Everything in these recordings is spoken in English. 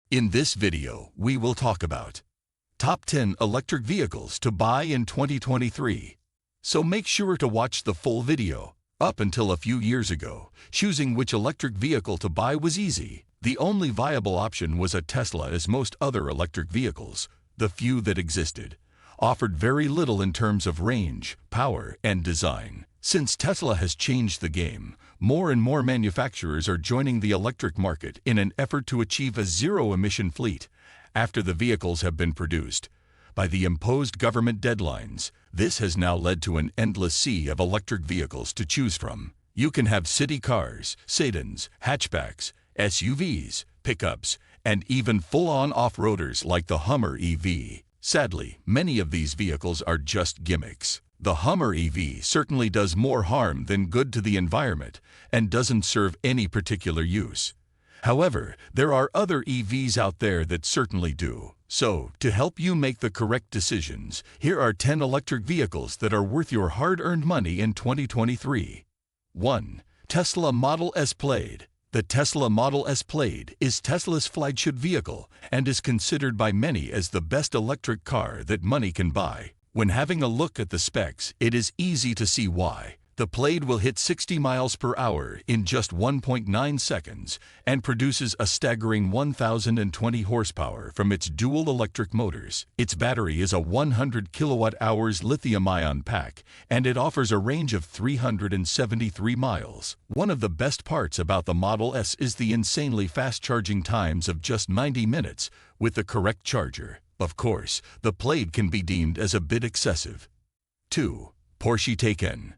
In this video, we will talk about Top 10 Electric Vehicles to Buy in 2023. So make sure to watch the full video. Up until a few years ago, choosing which electric vehicle to buy was easy. The only viable option was a Tesla, as most other electric vehicles, the few that existed, offered very little in terms of range, power, and design. Since Tesla has changed the game, more and more manufacturers are joining the electric market in an effort to achieve a zero-emission fleet after the vehicles have been produced. By the imposed government deadlines, this has now led to an endless sea of electric vehicles to choose from. You can have city cars, sedans, hatchbacks, SUVs, pickups, and even full-on off-roaders like the Hummer EV. Sadly, many of these vehicles are just gimmicks. The Hummer EV certainly does more harm than good to the environment and doesn't serve any particular use. However, there are other EVs out there that certainly do. So, to help you make the correct decisions, here are 10 electric vehicles that are worth your hard-earned money in 2023. 1. Tesla Model S Plaid. The Tesla Model S Plaid is Tesla's flagship vehicle and is considered by many as the best electric car that money can buy. When having a look at the specs, it is easy to see why. The Plaid will hit 60 miles per hour in just 1.9 seconds and produces a staggering 1,020 horsepower from its dual electric motors. Its battery is a 100 kilowatt-hours lithium-ion pack, and it offers a range of 373 miles. One of the best parts about the Model S is the insanely fast charging times of just 90 minutes with the correct charger. Of course, the Plaid can be deemed as a bit excessive. 2. Porsche Taycan.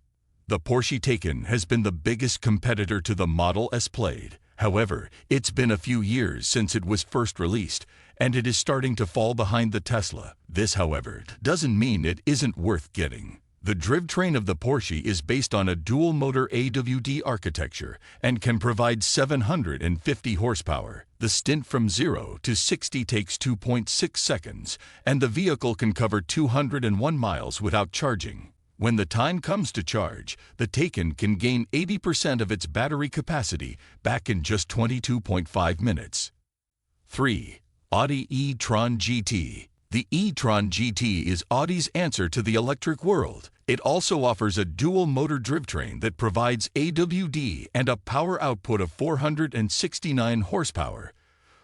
The Porsche Taycan has been the biggest competitor to the Model S Plaid. However, it's been a few years since it was first released, and it is starting to fall behind the Tesla. This, however, doesn't mean it isn't worth getting. The drivetrain of the Porsche is based on a dual-motor AWD architecture and can provide 750 horsepower. The stint from 0 to 60 takes 2.6 seconds, and the vehicle can cover 201 miles without charging. When the time comes to charge, the Taycan can gain 80% of its battery capacity back in just 22.5 minutes. 3. Audi e-tron GT. The e-tron GT is Audi's answer to the electric world. It also offers a dual-motor drivetrain that provides AWD and a power output of 469 horsepower,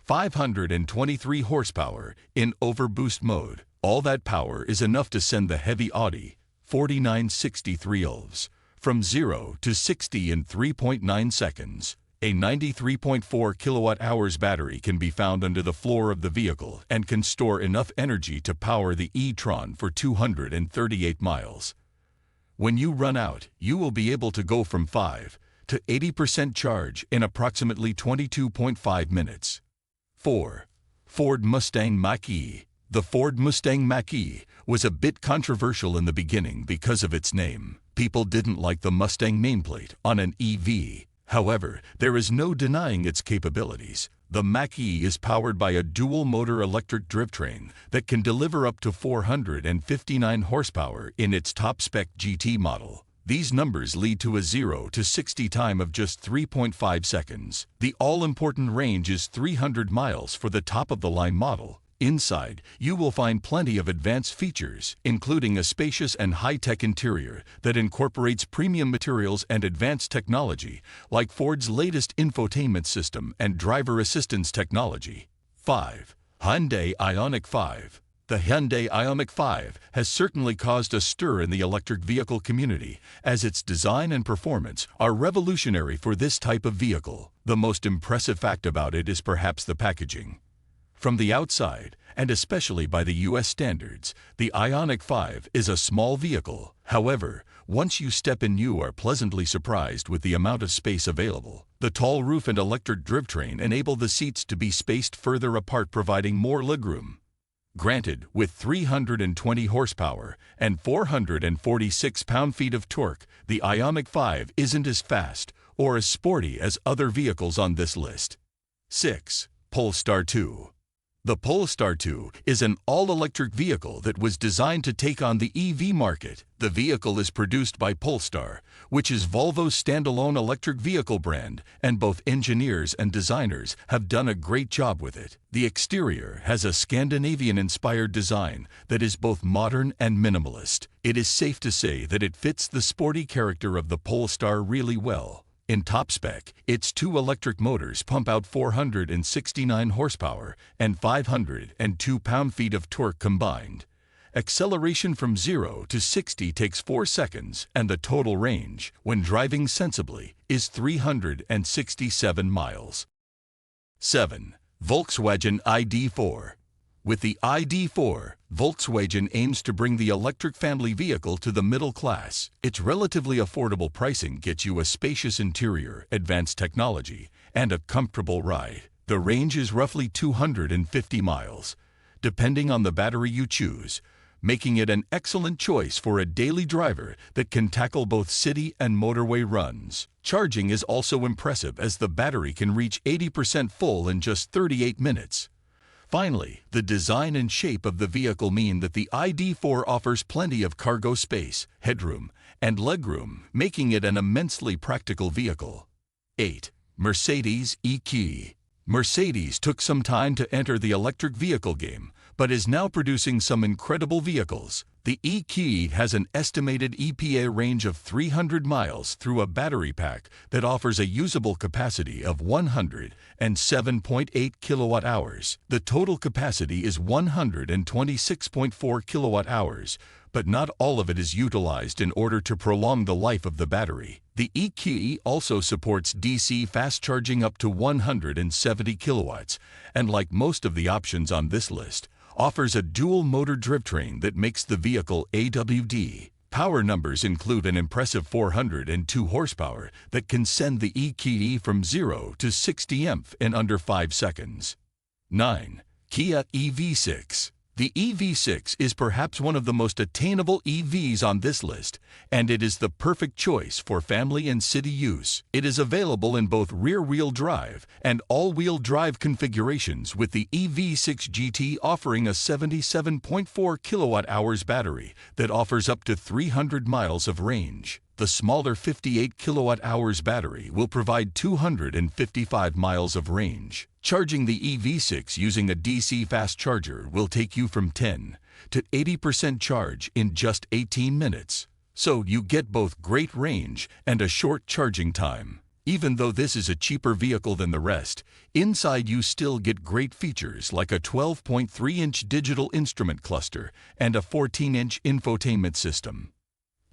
523 horsepower in overboost mode. All that power is enough to send the heavy Audi 4963 elves from 0 to 60 in 3.9 seconds. A 93.4 kilowatt-hours battery can be found under the floor of the vehicle and can store enough energy to power the e-tron for 238 miles. When you run out, you will be able to go from 5 to 80% charge in approximately 22.5 minutes. 4. Ford Mustang Mach-E. The Ford Mustang Mach-E was a bit controversial in the beginning because of its name. People didn't like the Mustang nameplate on an EV. However, there is no denying its capabilities. The Mach-E is powered by a dual-motor electric drivetrain that can deliver up to 459 horsepower in its top-spec GT model. These numbers lead to a 0 to 60 time of just 3.5 seconds. The all-important range is 300 miles for the top-of-the-line model. Inside, you will find plenty of advanced features, including a spacious and high-tech interior that incorporates premium materials and advanced technology, like Ford's latest infotainment system and driver assistance technology. 5. Hyundai Ioniq 5. The Hyundai Ioniq 5 has certainly caused a stir in the electric vehicle community, as its design and performance are revolutionary for this type of vehicle. The most impressive fact about it is perhaps the packaging. From the outside, and especially by the US standards, the Ioniq 5 is a small vehicle. However, once you step in, you are pleasantly surprised with the amount of space available. The tall roof and electric drivetrain enable the seats to be spaced further apart, providing more legroom. Granted, with 320 horsepower and 446 pound-feet of torque, the Ioniq 5 isn't as fast or as sporty as other vehicles on this list. 6. Polestar 2. The Polestar 2 is an all-electric vehicle that was designed to take on the EV market. The vehicle is produced by Polestar, which is Volvo's standalone electric vehicle brand, and both engineers and designers have done a great job with it. The exterior has a Scandinavian-inspired design that is both modern and minimalist. It is safe to say that it fits the sporty character of the Polestar really well. In top spec, its two electric motors pump out 469 horsepower and 502 pound-feet of torque combined. Acceleration from 0 to 60 takes 4 seconds, and the total range, when driving sensibly, is 367 miles. 7. Volkswagen ID.4. With the ID.4, Volkswagen aims to bring the electric family vehicle to the middle class. Its relatively affordable pricing gets you a spacious interior, advanced technology, and a comfortable ride. The range is roughly 250 miles, depending on the battery you choose, making it an excellent choice for a daily driver that can tackle both city and motorway runs. Charging is also impressive, as the battery can reach 80% full in just 38 minutes. Finally, the design and shape of the vehicle mean that the ID.4 offers plenty of cargo space, headroom, and legroom, making it an immensely practical vehicle. 8. Mercedes E-Key. Mercedes took some time to enter the electric vehicle game, but is now producing some incredible vehicles. The E-Key has an estimated EPA range of 300 miles through a battery pack that offers a usable capacity of 107.8 kilowatt-hours. The total capacity is 126.4 kilowatt-hours, but not all of it is utilized in order to prolong the life of the battery. The E-Key also supports DC fast charging up to 170 kilowatts, and like most of the options on this list, offers a dual-motor drivetrain that makes the vehicle AWD. Power numbers include an impressive 402 horsepower that can send the E-Key from 0 to 60 mph in under 5 seconds. 9. Kia EV6. The EV6 is perhaps one of the most attainable EVs on this list, and it is the perfect choice for family and city use. It is available in both rear-wheel drive and all-wheel drive configurations, with the EV6 GT offering a 77.4 kilowatt-hours battery that offers up to 300 miles of range. The smaller 58 kilowatt-hours battery will provide 255 miles of range. Charging the EV6 using a DC fast charger will take you from 10 to 80% charge in just 18 minutes. So you get both great range and a short charging time. Even though this is a cheaper vehicle than the rest, inside you still get great features like a 12.3-inch digital instrument cluster and a 14-inch infotainment system.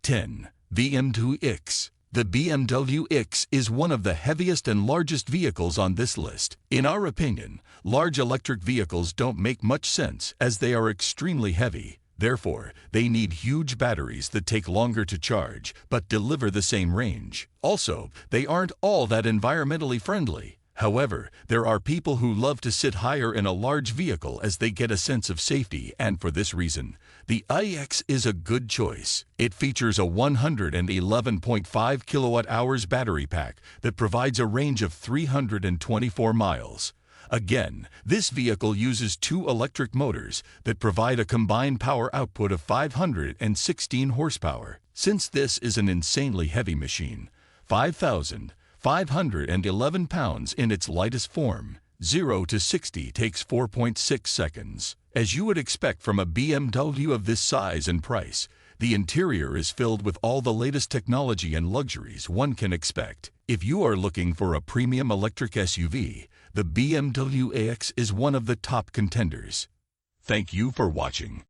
10. BMW X. The BMW X is one of the heaviest and largest vehicles on this list. In our opinion, large electric vehicles don't make much sense as they are extremely heavy. Therefore, they need huge batteries that take longer to charge but deliver the same range. Also, they aren't all that environmentally friendly. However, there are people who love to sit higher in a large vehicle as they get a sense of safety, and for this reason, the iX is a good choice. It features a 111.5 kilowatt-hours battery pack that provides a range of 324 miles. Again, this vehicle uses two electric motors that provide a combined power output of 516 horsepower. Since this is an insanely heavy machine, 511 pounds in its lightest form, 0 to 60 takes 4.6 seconds. As you would expect from a BMW of this size and price, the interior is filled with all the latest technology and luxuries one can expect. If you are looking for a premium electric SUV, the BMW iX is one of the top contenders. Thank you for watching.